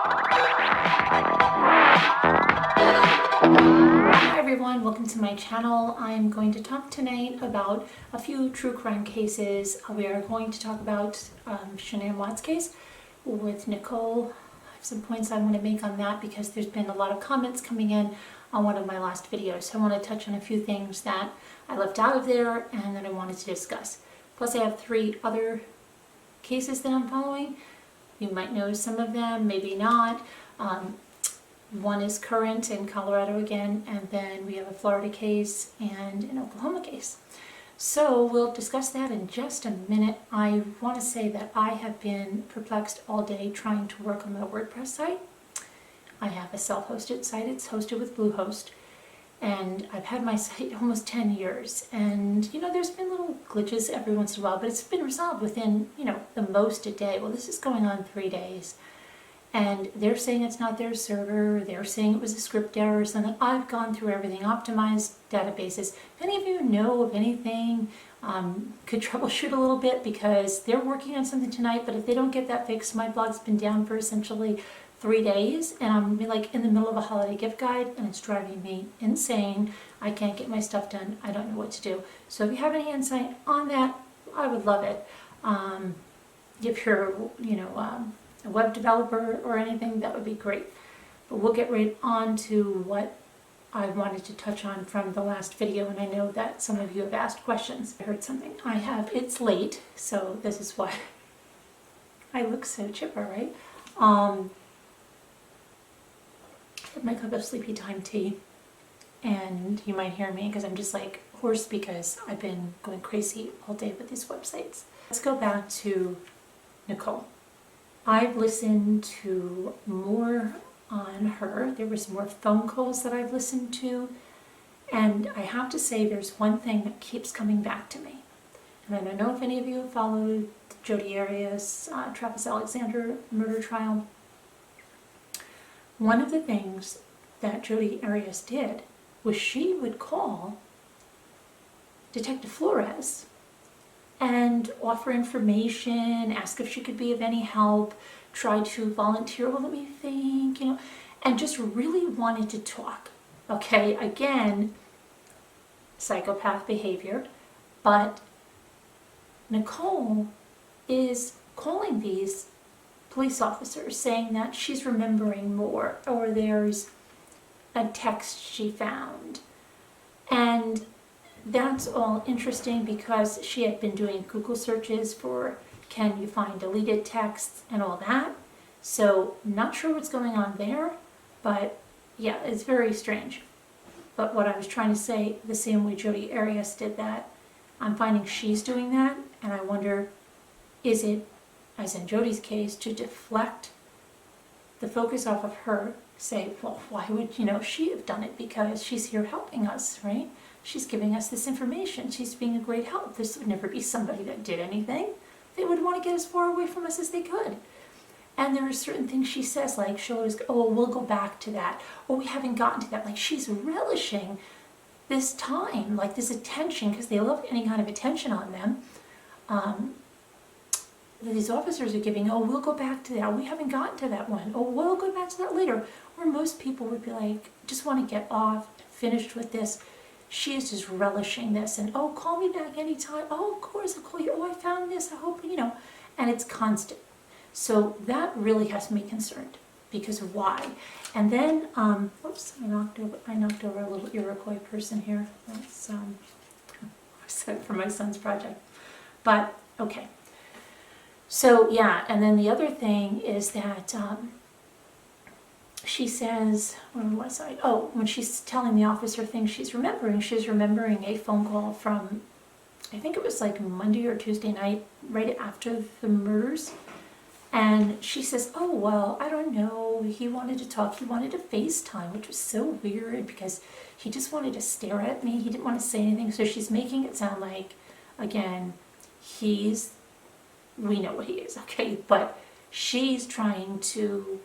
Hi everyone, welcome to my channel. I'm going to talk tonight about a few true crime cases. We are going to talk about Shanann Watts' case with Nicole. I have some points I want to make on that because there's been a lot of comments coming in on one of my last videos. So I want to touch on a few things that I left out of there and that I wanted to discuss. Plus I have 3 other cases that I'm following. You might know some of them, maybe not. One is current in Colorado again, and then we have a Florida case and an Oklahoma case. So we'll discuss that in just a minute. I want to say that I have been perplexed all day trying to work on my WordPress site. I have a self-hosted site. It's hosted with Bluehost, and I've had my site almost 10 years. And you know, there's been little glitches every once in a while, but it's been resolved within, you know, the most a day. Well, this is going on 3 days. And they're saying it's not their server, they're saying it was a script error or something. I've gone through everything, optimized databases. If any of you know of anything, could troubleshoot a little bit because they're working on something tonight, but if they don't get that fixed, my blog's been down for essentially 3 days, and I'm like in the middle of a holiday gift guide, and it's driving me insane. I can't get my stuff done. I don't know what to do. So if you have any insight on that, I would love it. If you're, you know, a web developer or anything, that would be great. But we'll get right on to what I wanted to touch on from the last video, and I know that some of you have asked questions. I heard something. It's late, so this is why I look so chipper, right? I have my cup of sleepy time tea, and you might hear me because I'm just like hoarse because I've been going crazy all day with these websites. Let's go back to Nicole. I've listened to more on her. There was more phone calls that I've listened to, and I have to say there's one thing that keeps coming back to me. And I don't know if any of you have followed the Jodi Arias, Travis Alexander murder trial. One of the things that Jodi Arias did was she would call Detective Flores and offer information, ask if she could be of any help, try to volunteer, well, let me think, you know, and just really wanted to talk. Okay, again, psychopath behavior, but Nicole is calling these police officers saying that she's remembering more, or there's a text she found. And that's all interesting because she had been doing Google searches for can you find deleted texts and all that. So not sure what's going on there, but yeah, it's very strange. But what I was trying to say, the same way Jodi Arias did that, I'm finding she's doing that, and I wonder, is it, as in Jodi's case, to deflect the focus off of her, say, well, why would, you know, she have done it? Because she's here helping us, right? She's giving us this information. She's being a great help. This would never be somebody that did anything. They would want to get as far away from us as they could. And there are certain things she says, like she'll always go, oh, we'll go back to that. Or we haven't gotten to that. Like she's relishing this time, like this attention, because they love any kind of attention on them. These officers are giving, oh, we'll go back to that. We haven't gotten to that one. Oh, we'll go back to that later. Or most people would be like, just want to get off, finished with this. She is just relishing this, and oh, call me back anytime. Oh, of course, I'll call you. Oh, I found this. I hope, you know, and it's constant. So that really has me concerned because of why. And then, oops, I knocked over a little Iroquois person here. That's for my son's project. But okay. So yeah, and then the other thing is that she says, where was I? Oh, when she's telling the officer things she's remembering a phone call from, I think it was like Monday or Tuesday night, right after the murders. And she says, oh, well, I don't know. He wanted to talk. He wanted to FaceTime, which was so weird because he just wanted to stare at me. He didn't want to say anything. So she's making it sound like, again, we know what he is, okay? But she's trying to,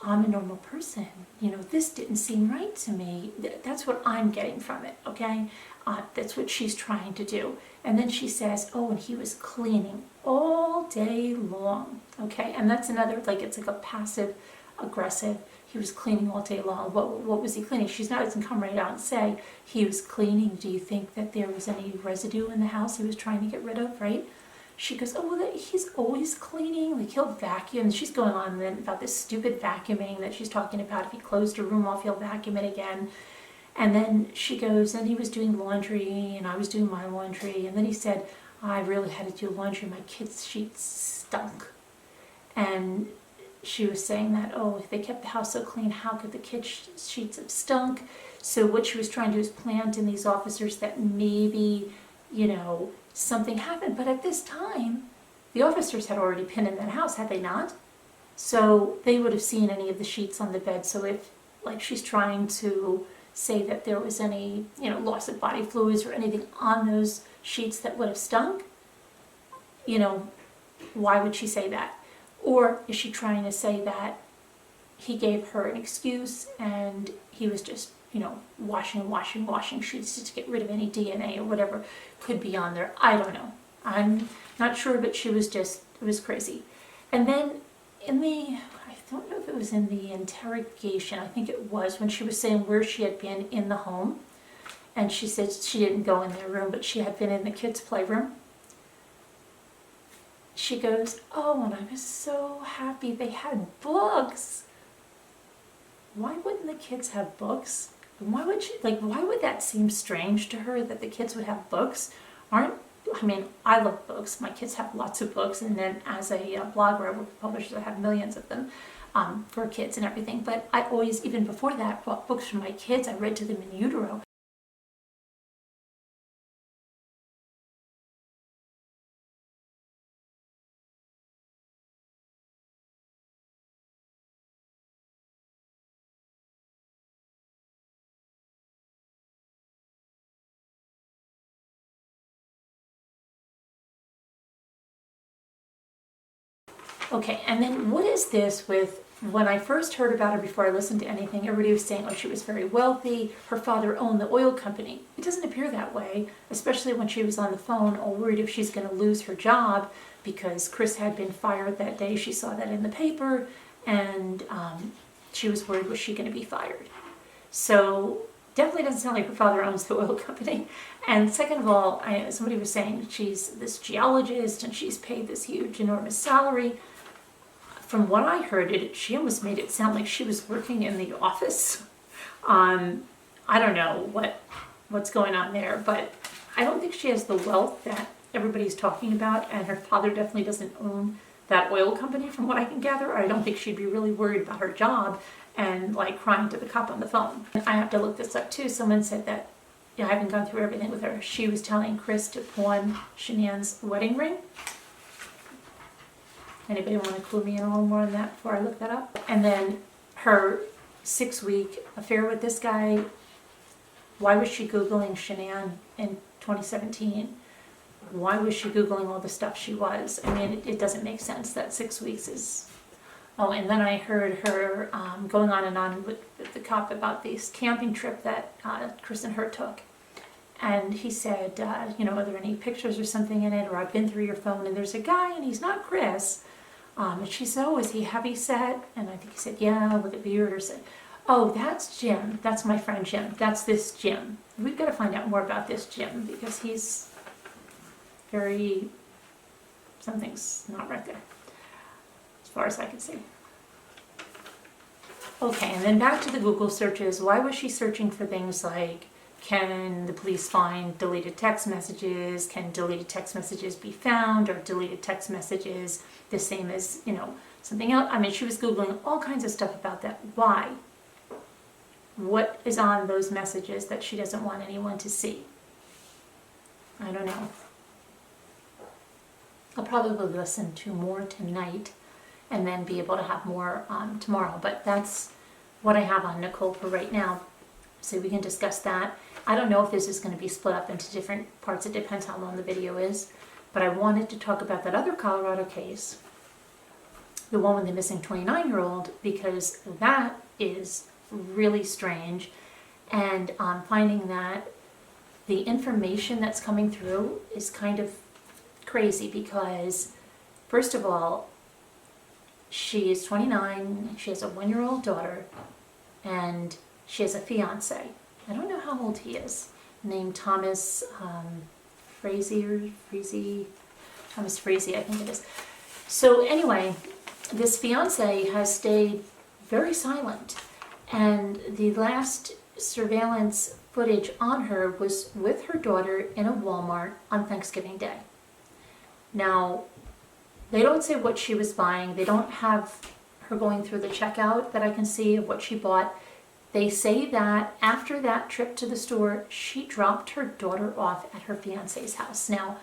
I'm a normal person. You know, this didn't seem right to me. That's what I'm getting from it, okay? That's what she's trying to do. And then she says, oh, and he was cleaning. all day long. Okay, and that's another, like, it's like a passive aggressive. He was cleaning all day long. What was he cleaning? She's not doesn't come right out and say he was cleaning. Do you think that there was any residue in the house he was trying to get rid of, right? She goes, oh, well, he's always cleaning. Like, he'll vacuum. She's going on then about this stupid vacuuming that she's talking about. If he closed her room off, he'll vacuum it again. And then she goes, and he was doing laundry, and I was doing my laundry. And then he said, I really had to do laundry. My kids' sheets stunk. And she was saying that, oh, if they kept the house so clean, how could the kids' sheets have stunk? So what she was trying to do is plant in these officers that maybe, something happened. But at this time, the officers had already been in that house, had they not? So they would have seen any of the sheets on the bed. So if, like, she's trying to say that there was any, loss of body fluids or anything on those sheets that would have stunk, why would she say that? Or is she trying to say that he gave her an excuse and he was just, washing sheets just to get rid of any DNA or whatever could be on there? I don't know. I'm not sure, but it was crazy. And then I don't know if it was in the interrogation, I think it was, when she was saying where she had been in the home, and she said she didn't go in their room, but she had been in the kids' playroom. She goes, oh, and I was so happy they had books. Why wouldn't the kids have books? And why would that seem strange to her that the kids would have books? I love books. My kids have lots of books, and then as a blogger, I work with publishers, I have millions of them for kids and everything. But I always, even before that, bought books for my kids. I read to them in utero. Okay, and then what is this with, when I first heard about her, before I listened to anything, everybody was saying, oh, she was very wealthy, her father owned the oil company. It doesn't appear that way, especially when she was on the phone, all worried if she's going to lose her job because Chris had been fired that day. She saw that in the paper, and she was worried, was she going to be fired? So definitely doesn't sound like her father owns the oil company. And second of all, somebody was saying she's this geologist and she's paid this huge, enormous salary. From what I heard, she almost made it sound like she was working in the office. I don't know what's going on there, but I don't think she has the wealth that everybody's talking about, and her father definitely doesn't own that oil company from what I can gather. I don't think she'd be really worried about her job and like crying to the cop on the phone. I have to look this up too. Someone said that, I haven't gone through everything with her. She was telling Chris to pawn Shanann's wedding ring. Anybody want to clue me in a little more on that before I look that up? And then her 6-week affair with this guy, why was she Googling Shanann in 2017? Why was she Googling all the stuff she was? It doesn't make sense that 6 weeks is... Oh, and then I heard her going on and on with the cop about this camping trip that Chris and her took. And he said, are there any pictures or something in it? Or I've been through your phone and there's a guy and he's not Chris. And she said, oh, is he heavy set? And I think he said, yeah, with a beard. Or said, oh, that's Jim. That's my friend Jim. That's this Jim. We've got to find out more about this Jim because he's something's not right there, as far as I can see. Okay, and then back to the Google searches. Why was she searching for things like, can the police find deleted text messages? Can deleted text messages be found? Or deleted text messages the same as, something else? She was Googling all kinds of stuff about that. Why? What is on those messages that she doesn't want anyone to see? I don't know. I'll probably listen to more tonight and then be able to have more tomorrow. But that's what I have on Nicole for right now. So we can discuss that. I don't know if this is going to be split up into different parts. It depends how long the video is. But I wanted to talk about that other Colorado case, the one with the missing 29-year-old, because that is really strange. And finding that the information that's coming through is kind of crazy because, first of all, she is 29, she has a 1-year-old daughter, and she has a fiance. I don't know how old he is, named Thomas Thomas Frazee, I think it is. So anyway, this fiance has stayed very silent, and the last surveillance footage on her was with her daughter in a Walmart on Thanksgiving Day. Now, they don't say what she was buying. They don't have her going through the checkout that I can see of what she bought. They say that after that trip to the store, she dropped her daughter off at her fiance's house. Now,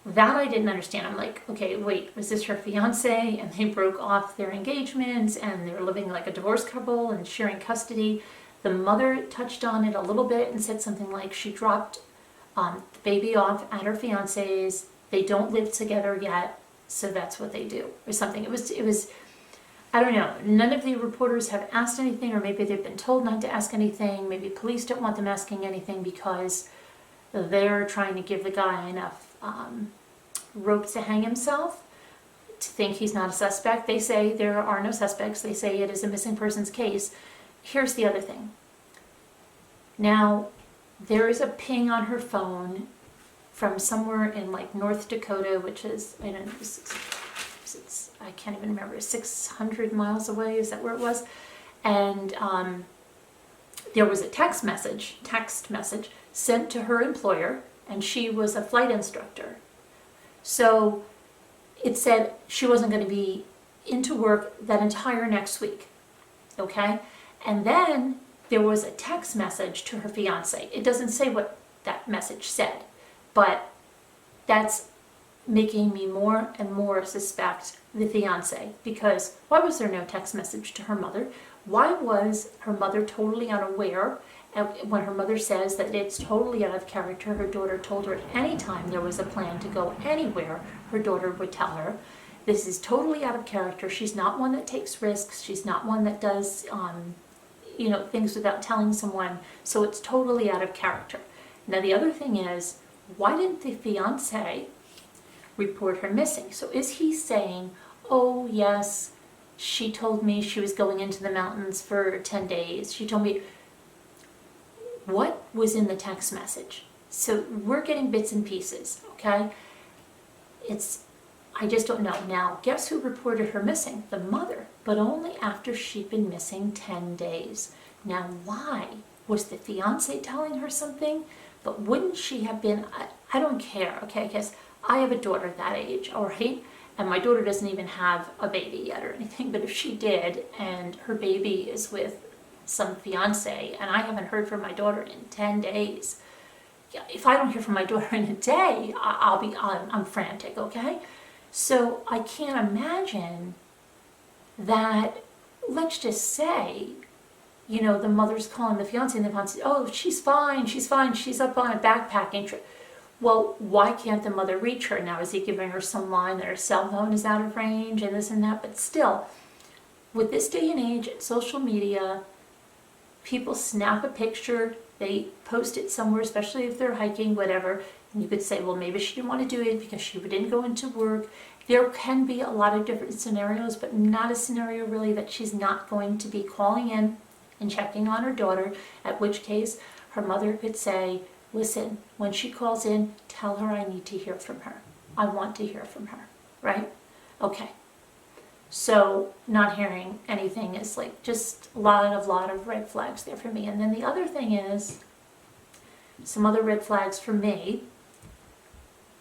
that I didn't understand. I'm like, okay, wait, was this her fiance and they broke off their engagement and they're living like a divorced couple and sharing custody? The mother touched on it a little bit and said something like she dropped the baby off at her fiance's. They don't live together yet, so that's what they do, or something. It was, I don't know. None of the reporters have asked anything, or maybe they've been told not to ask anything. Maybe police don't want them asking anything because they're trying to give the guy enough rope to hang himself, to think he's not a suspect. They say there are no suspects. They say it is a missing persons case. Here's the other thing. Now, there is a ping on her phone from somewhere in like North Dakota, which is, I don't know, I can't even remember, 600 miles away, is that where it was? And there was a text message sent to her employer, and she was a flight instructor. So it said she wasn't going to be into work that entire next week, okay? And then there was a text message to her fiance. It doesn't say what that message said, but that's making me more and more suspect the fiance, because why was there no text message to her mother? Why was her mother totally unaware? And when her mother says that it's totally out of character, her daughter told her at any time there was a plan to go anywhere, her daughter would tell her. This is totally out of character. She's not one that takes risks. She's not one that does, things without telling someone. So it's totally out of character. Now the other thing is, why didn't the fiance report her missing? So is he saying, oh yes, she told me she was going into the mountains for 10 days. She told me. What was in the text message? So we're getting bits and pieces, okay? I just don't know. Now, guess who reported her missing? The mother, but only after she'd been missing 10 days. Now, why? Was the fiance telling her something? But wouldn't she have been, I don't care, okay? I guess I have a daughter that age, all right? And my daughter doesn't even have a baby yet or anything, but if she did, and her baby is with some fiance, and I haven't heard from my daughter in 10 days. If I don't hear from my daughter in a day, I'm frantic, okay? So I can't imagine that, let's just say, the mother's calling the fiance, and the fiance, oh, she's fine, she's up on a backpacking trip. Well, why can't the mother reach her? Now, is he giving her some line that her cell phone is out of range and this and that? But still, with this day and age, social media, people snap a picture, they post it somewhere, especially if they're hiking, whatever, and you could say, well, maybe she didn't want to do it because she didn't go into work. There can be a lot of different scenarios, but not a scenario really that she's not going to be calling in and checking on her daughter, at which case her mother could say, listen, when she calls in, tell her I need to hear from her. I want to hear from her, right? Okay. So not hearing anything is like just a lot of red flags there for me. And then the other thing is, some other red flags for me.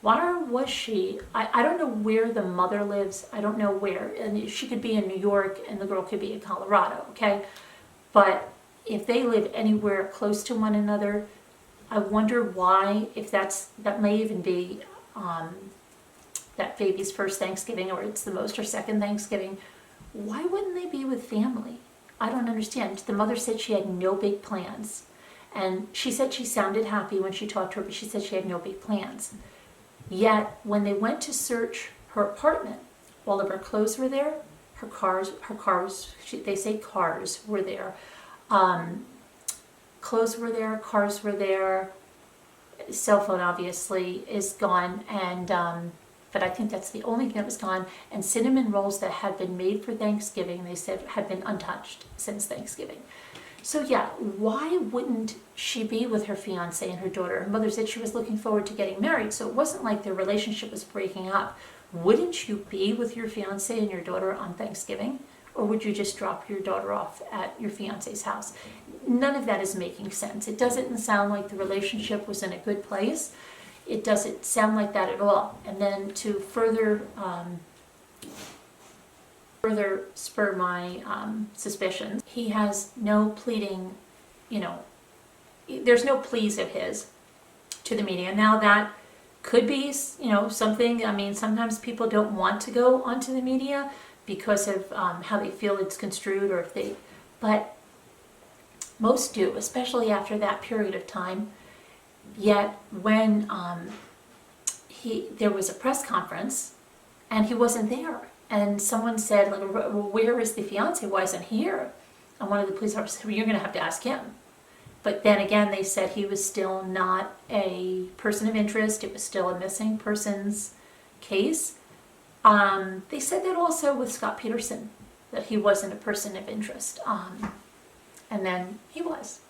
Why was she, I don't know where the mother lives. I don't know where. And she could be in New York and the girl could be in Colorado, okay? But if they live anywhere close to one another, I wonder why, if that may even be that baby's first Thanksgiving, or it's the most or second Thanksgiving, why wouldn't they be with family? I don't understand. The mother said she had no big plans. And she said she sounded happy when she talked to her, but she said she had no big plans. Yet, when they went to search her apartment, all of her clothes were there, her cars, they say cars were there, clothes were there, cars were there, cell phone obviously is gone, and but I think that's the only thing that was gone. And cinnamon rolls that had been made for Thanksgiving, they said, had been untouched since Thanksgiving. So yeah, why wouldn't she be with her fiance and her daughter? Her mother said she was looking forward to getting married, so it wasn't like their relationship was breaking up. Wouldn't you be with your fiance and your daughter on Thanksgiving? Or would you just drop your daughter off at your fiance's house? None of that is making sense. It doesn't sound like the relationship was in a good place. It doesn't sound like that at all. And then to further spur my suspicions, he has no pleading, there's no pleas of his to the media. Now that could be, something, I mean, sometimes people don't want to go onto the media because of how they feel it's construed, or if they, but most do, especially after that period of time. Yet when there was a press conference and he wasn't there, and someone said, like, well, where is the fiance? Why isn't he here? And one of the police officers said, well, you're going to have to ask him. But then again, they said he was still not a person of interest. It was still a missing persons case. They said that also with Scott Peterson, that he wasn't a person of interest. And then he was.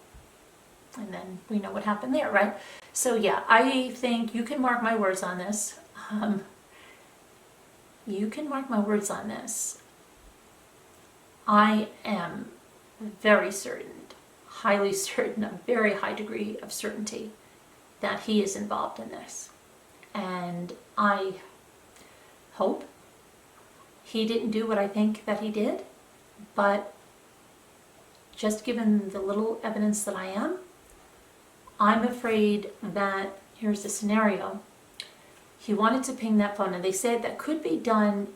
And then we know what happened there, right? So yeah, I think you can mark my words on this. You can mark my words on this. I am very certain, highly certain, a very high degree of certainty that he is involved in this. And I hope he didn't do what I think that he did, but just given the little evidence that I am, I'm afraid that, here's the scenario, he wanted to ping that phone, and they said that could be done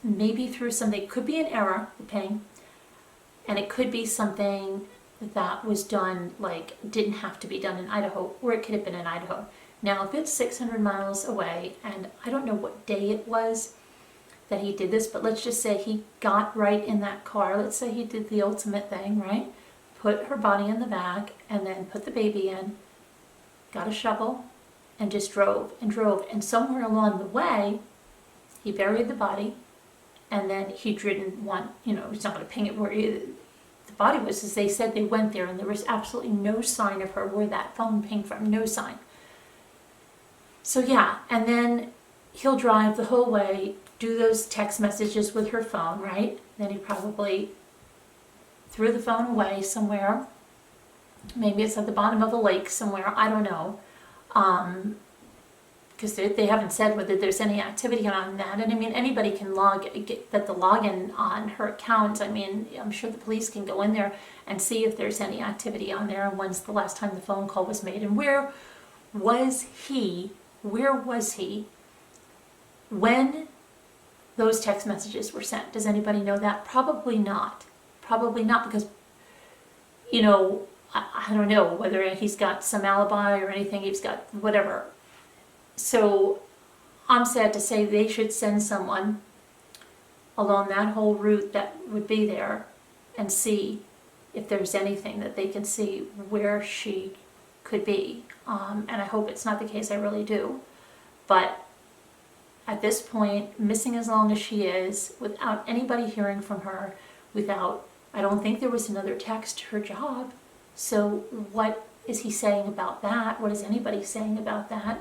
maybe through something, it could be an error, the ping, and it could be something that was done, like, didn't have to be done in Idaho, or it could have been in Idaho. Now, if it's 600 miles away, and I don't know what day it was that he did this, but let's just say he got right in that car. Let's say he did the ultimate thing, right? Put her body in the back, and then put the baby in, got a shovel, and just drove and drove. And somewhere along the way, he buried the body, and then he didn't want, he's not going to ping it where the body was. As they said, they went there, and there was absolutely no sign of her where that phone pinged from, no sign. So yeah, and then he'll drive the whole way, do those text messages with her phone, right? Then he probably threw the phone away somewhere. Maybe it's at the bottom of a lake somewhere, I don't know. Because they haven't said whether there's any activity on that. And I mean, anybody can get the login on her account. I mean, I'm sure the police can go in there and see if there's any activity on there, and when's the last time the phone call was made, and where was he when those text messages were sent. Does anybody know that? Probably not. Probably not, because, I don't know whether he's got some alibi or anything, he's got whatever. So I'm sad to say they should send someone along that whole route that would be there and see if there's anything that they can see where she could be. And I hope it's not the case, I really do. But at this point, missing as long as she is, without anybody hearing from her, I don't think there was another text to her job. So what is he saying about that? What is anybody saying about that?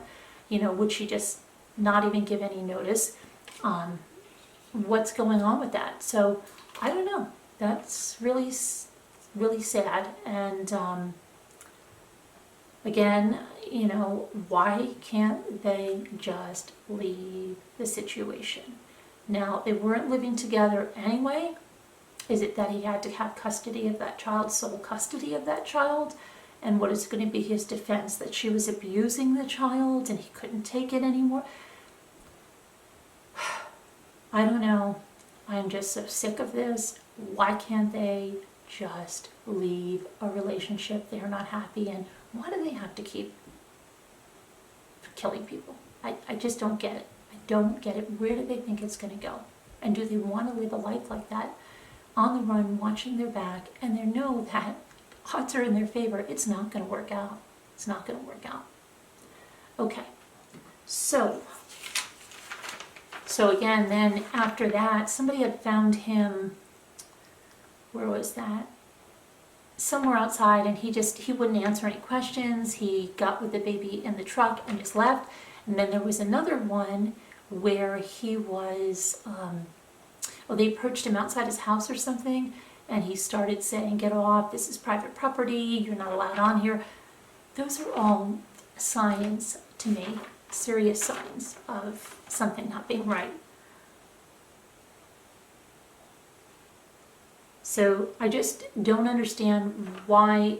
Would she just not even give any notice? What's going on with that? So I don't know. That's really, really sad. And again, why can't they just leave the situation? Now, they weren't living together anyway. Is it that he had to have custody of that child, sole custody of that child? And what is going to be his defense? That she was abusing the child and he couldn't take it anymore? I don't know. I'm just so sick of this. Why can't they just leave a relationship they're not happy in? Why do they have to keep killing people? I just don't get it. I don't get it. Where do they think it's going to go? And do they want to live a life like that? On the run, watching their back, and they know that odds are in their favor. It's not going to work out. It's not going to work out. Okay, so again, then after that, somebody had found him, where was that? Somewhere outside, and he wouldn't answer any questions. He got with the baby in the truck and just left. And then there was another one where he was, they approached him outside his house or something, and he started saying, "Get off, this is private property, you're not allowed on here." Those are all signs to me, serious signs of something not being right. So I just don't understand why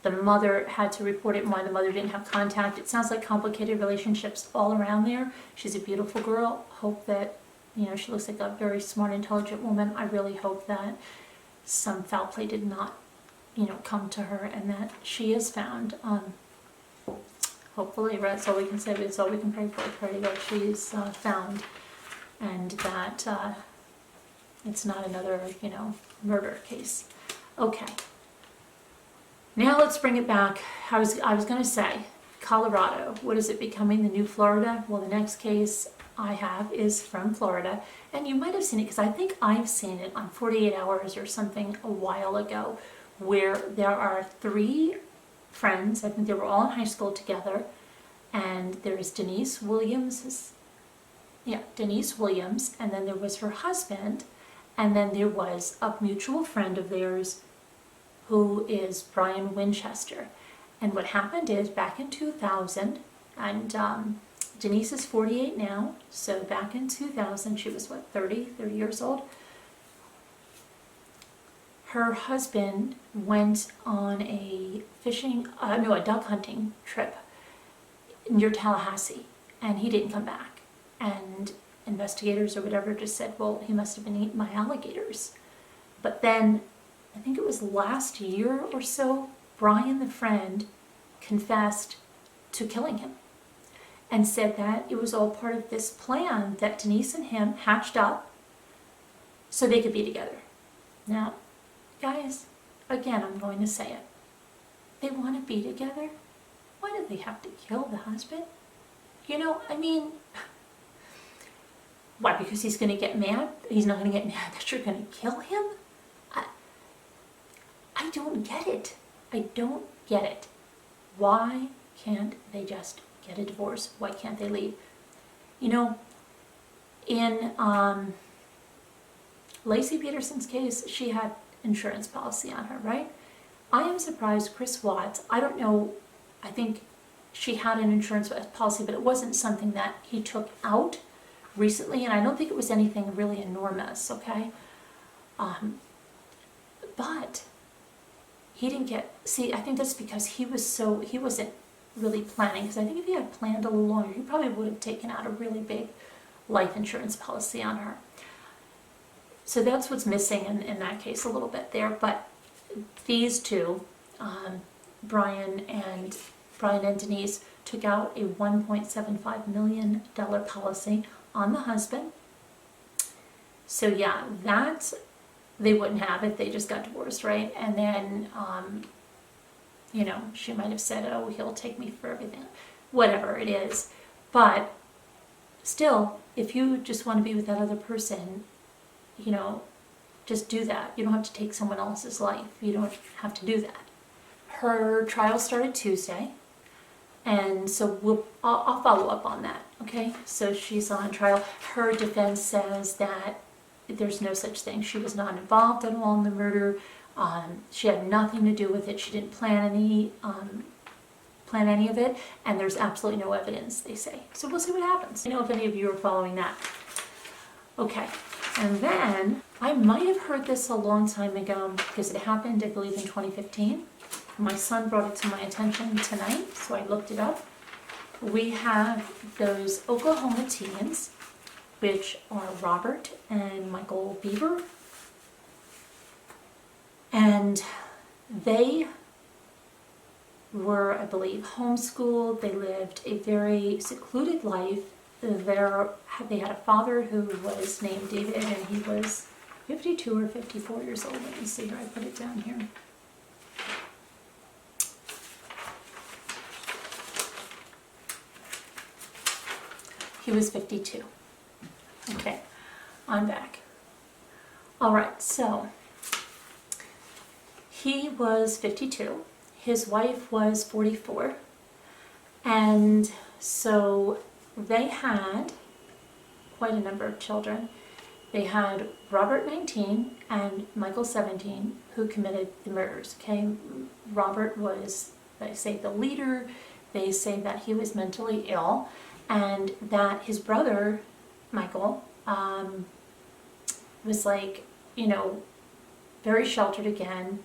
the mother had to report it and why the mother didn't have contact. It sounds like complicated relationships all around there. She's a beautiful girl. Hope that, she looks like a very smart, intelligent woman. I really hope that some foul play did not, come to her and that she is found. Hopefully, right? That's all we can say. That's all we can pray for. Pray that she's found and that it's not another, murder case. Okay. Now let's bring it back. I was going to say, Colorado. What is it becoming? The new Florida? Well, the next case I have is from Florida. And you might have seen it because I think I've seen it on 48 Hours or something a while ago, where there are 3 friends. I think they were all in high school together. And there's Denise Williams. Denise Williams. And then there was her husband. And then there was a mutual friend of theirs who is Brian Winchester. And what happened is back in 2000, and Denise is 48 now, so back in 2000, she was 30 years old. Her husband went on a duck hunting trip near Tallahassee, and he didn't come back. And investigators or whatever just said, well, he must have been eaten by alligators. But then, I think it was last year or so, Brian, the friend, confessed to killing him and said that it was all part of this plan that Denise and him hatched up so they could be together. Now, guys, again, I'm going to say it. They want to be together? Why do they have to kill the husband? Why? Because he's going to get mad? He's not going to get mad that you're going to kill him? I don't get it. I don't get it. Why can't they just get a divorce? Why can't they leave? In Lacey Peterson's case, she had insurance policy on her, right? I am surprised Chris Watts, I don't know, I think she had an insurance policy, but it wasn't something that he took out recently, and I don't think it was anything really enormous, okay? But he didn't get, I think that's because he wasn't really planning, because I think if he had planned a little longer, he probably would have taken out a really big life insurance policy on her. So that's what's missing in that case a little bit there, but these two, Brian and Denise, took out a $1.75 million policy on the husband. So yeah, that they wouldn't have if they just got divorced, right? And then, she might have said, oh, he'll take me for everything, whatever it is. But still, if you just want to be with that other person, just do that. You don't have to take someone else's life. You don't have to do that. Her trial started Tuesday, and so I'll follow up on that, okay? So she's on trial. Her defense says that there's no such thing. She was not involved at all in the murder. She had nothing to do with it. She didn't plan any of it, and there's absolutely no evidence, they say. So we'll see what happens. If any of you are following that. Okay, and then I might have heard this a long time ago because it happened, I believe, in 2015. My son brought it to my attention tonight, so I looked it up. We have those Oklahoma teens, which are Robert and Michael Bieber. And they were, I believe, homeschooled. They lived a very secluded life. They had a father who was named David, and he was 52 or 54 years old. Let me see here. I put it down here. He was 52. Okay, I'm back. All right, so he was 52. His wife was 44. And so they had quite a number of children. They had Robert, 19, and Michael, 17, who committed the murders. Okay, Robert was, they say, the leader. They say that he was mentally ill, and that his brother, Michael, was like, you know, very sheltered again,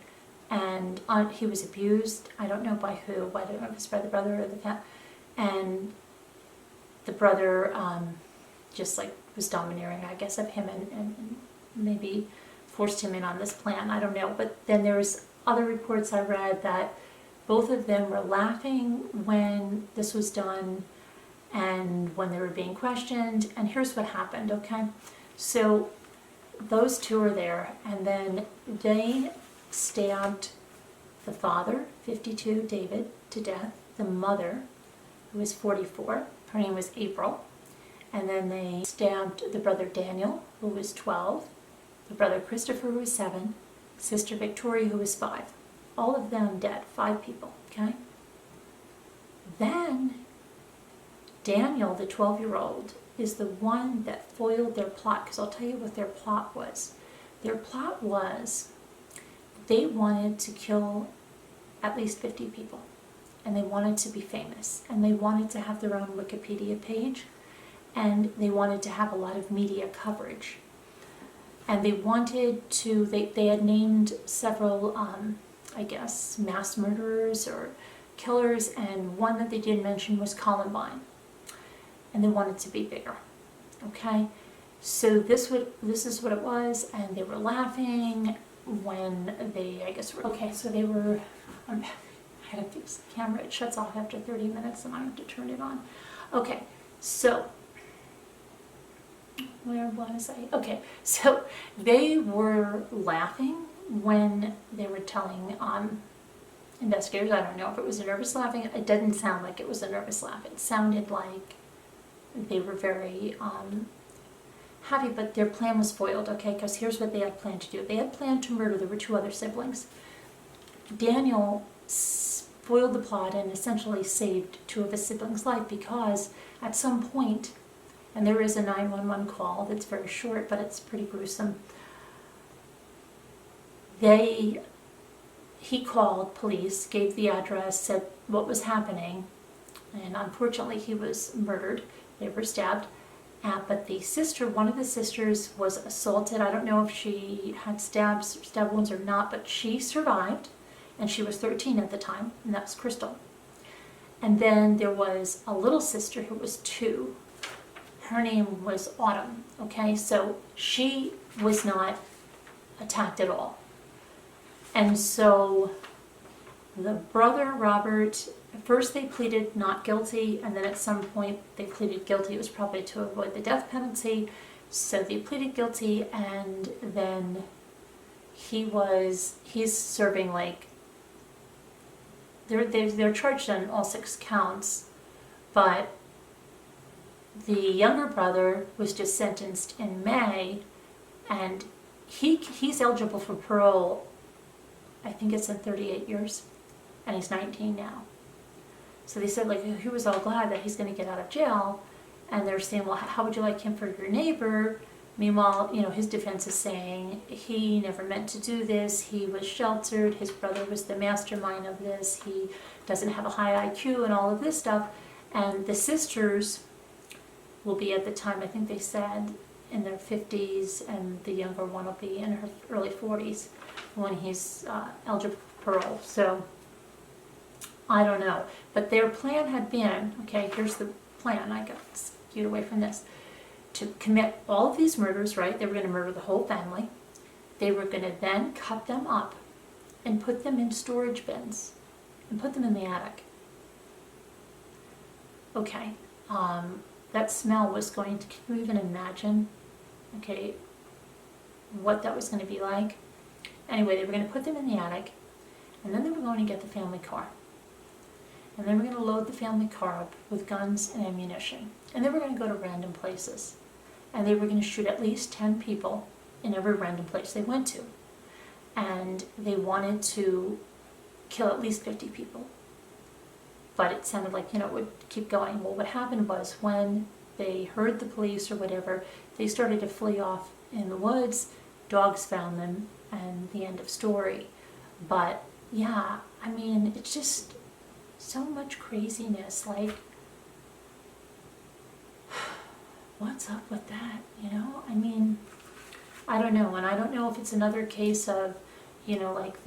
and he was abused. I don't know by who. I don't know if it's by the brother or the family. And the brother just like was domineering, I guess, of him, and maybe forced him in on this plan. I don't know. But then there's other reports I read that both of them were laughing when this was done and when they were being questioned. And here's what happened, okay? So those two are there, and then they stabbed the father, 52, David, to death, the mother, who was 44, her name was April, and then they stabbed the brother Daniel, who was 12, the brother Christopher, who was 7, sister Victoria, who was 5. All of them dead, 5 people, okay? Then Daniel, the 12-year-old, is the one that foiled their plot, because I'll tell you what their plot was. Their plot was they wanted to kill at least 50 people, and they wanted to be famous, and they wanted to have their own Wikipedia page, and they wanted to have a lot of media coverage. And they wanted to, they had named several, I guess, mass murderers or killers, and one that they didn't mention was Columbine. And they wanted to be bigger, okay? So this is what it was, and they were laughing when they, I guess, okay, so they were, I had to fix the camera, it shuts off after 30 minutes and I have to turn it on. Okay, so, where was I? Okay, so they were laughing when they were telling investigators, I don't know if it was a nervous laughing, it didn't sound like it was a nervous laugh, it sounded like they were very happy, but their plan was foiled, okay, because here's what they had planned to do. They had planned to murder, there were 2 other siblings. Daniel foiled the plot and essentially saved 2 of his siblings' life, because at some point, and there is a 911 call that's very short, but it's pretty gruesome, he called police, gave the address, said what was happening, and unfortunately he was murdered. They were stabbed. But the sister, one of the sisters, was assaulted. I don't know if she had stab wounds or not, but she survived, and she was 13 at the time, and that was Crystal. And then there was a little sister who was 2. Her name was Autumn, okay? So she was not attacked at all. And so the brother, Robert, first they pleaded not guilty, and then at some point they pleaded guilty. It was probably to avoid the death penalty. So they pleaded guilty, and then he's serving like, they're charged on all 6 counts, but the younger brother was just sentenced in May, and he's eligible for parole, I think it's in 38 years, and he's 19 now. So they said, like, he was all glad that he's going to get out of jail, and they're saying, well, how would you like him for your neighbor? Meanwhile, you know, his defense is saying he never meant to do this, he was sheltered, his brother was the mastermind of this, he doesn't have a high IQ and all of this stuff. And the sisters will be, at the time, I think they said, in their 50s, and the younger one will be in her early 40s when he's eligible for parole. So I don't know, but their plan had been, okay, here's the plan, I got skewed away from this, to commit all of these murders, right? They were going to murder the whole family. They were going to then cut them up and put them in storage bins and put them in the attic. Okay, that smell was going to, can you even imagine, okay, what that was going to be like? Anyway, they were going to put them in the attic, and then they were going to get the family car. and they were going to load the family car up with guns and ammunition, and they were going to go to random places, and they were going to shoot at least 10 people in every random place they went to, and they wanted to kill at least 50 people. But it sounded like, it would keep going. Well, what happened was when they heard the police or whatever, they started to flee off in the woods. Dogs found them, and the end of story. But yeah, I mean, it's just so much craziness. Like, what's up with that? I mean, I don't know. And I don't know if it's another case of, like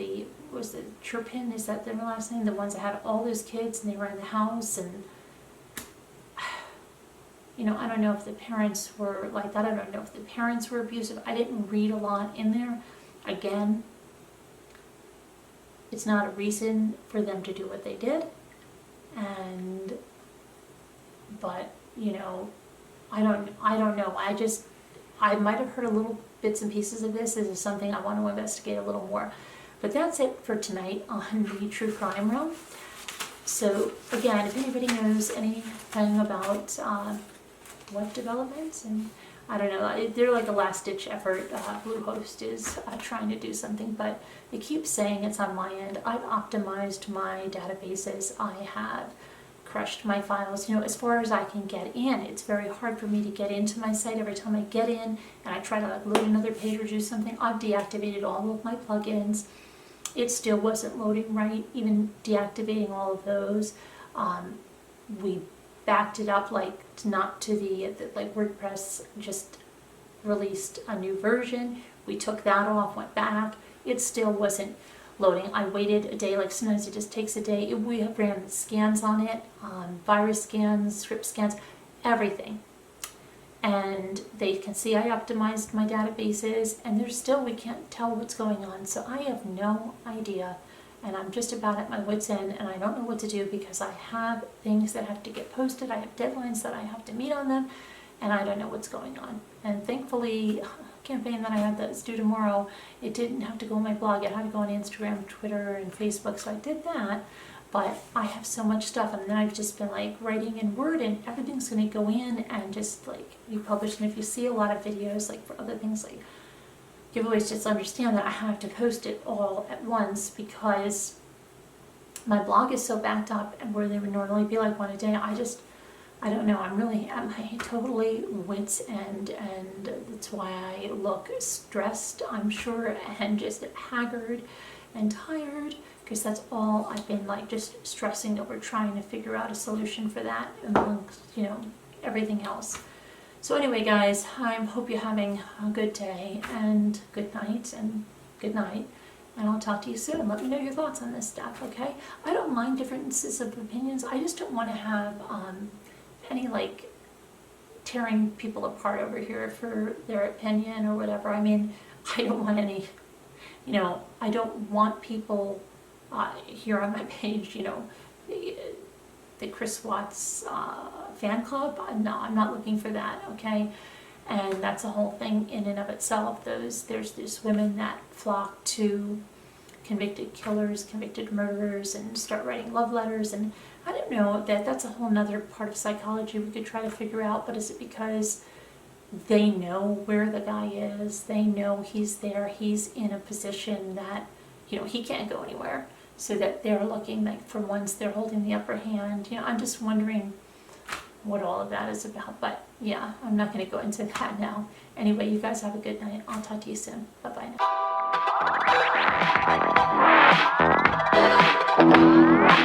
was the Chirpin, is that their last name? The ones that had all those kids and they were in the house, and I don't know if the parents were like that. I don't know if the parents were abusive. I didn't read a lot in there. Again, it's not a reason for them to do what they did. But I don't know. I might have heard a little bits and pieces of this. This is something I want to investigate a little more. But that's it for tonight on the true crime realm. So again, if anybody knows anything about web developments, and I don't know, they're like a last-ditch effort. Bluehost is trying to do something, but they keep saying it's on my end. I've optimized my databases. I have crushed my files, as far as I can get in. It's very hard for me to get into my site. Every time I get in and I try to load another page or do something, I've deactivated all of my plugins. It still wasn't loading right, even deactivating all of those. We backed it up, not to the WordPress just released a new version. We took that off, went back. It still wasn't loading. I waited a day, sometimes it just takes a day. We have ran scans on it, virus scans, script scans, everything. And they can see I optimized my databases, and there's still, we can't tell what's going on. So I have no idea, and I'm just about at my wit's end, and I don't know what to do because I have things that have to get posted. I have deadlines that I have to meet on them, and I don't know what's going on. And thankfully, campaign that I had that's due tomorrow, it didn't have to go on my blog. It had to go on Instagram, Twitter, and Facebook, so I did that. But I have so much stuff, and then I've just been writing in Word, and everything's going to go in and just be published. And if you see a lot of videos for other things like giveaways, just understand that I have to post it all at once because my blog is so backed up, and where they would normally be one a day, I don't know. I'm really at my totally wit's end, and that's why I look stressed, I'm sure, and just haggard and tired, because that's all I've been just stressing over, trying to figure out a solution for that amongst, everything else. So anyway, guys, I hope you're having a good day, and good night, and good night. And I'll talk to you soon. Let me know your thoughts on this stuff, okay? I don't mind differences of opinions. I just don't want to have any tearing people apart over here for their opinion or whatever. I mean, I don't want any, I don't want people here on my page, the Chris Watts fan club. No, I'm not looking for that, okay? And that's a whole thing in and of itself. There's these women that flock to convicted killers, convicted murderers, and start writing love letters. And I don't know, that's a whole nother part of psychology we could try to figure out. But is it because they know where the guy is? They know he's there. He's in a position that, he can't go anywhere. So that they're looking for once they're holding the upper hand. I'm just wondering what all of that is about. But yeah, I'm not going to go into that now. Anyway, you guys have a good night. I'll talk to you soon. Bye-bye now.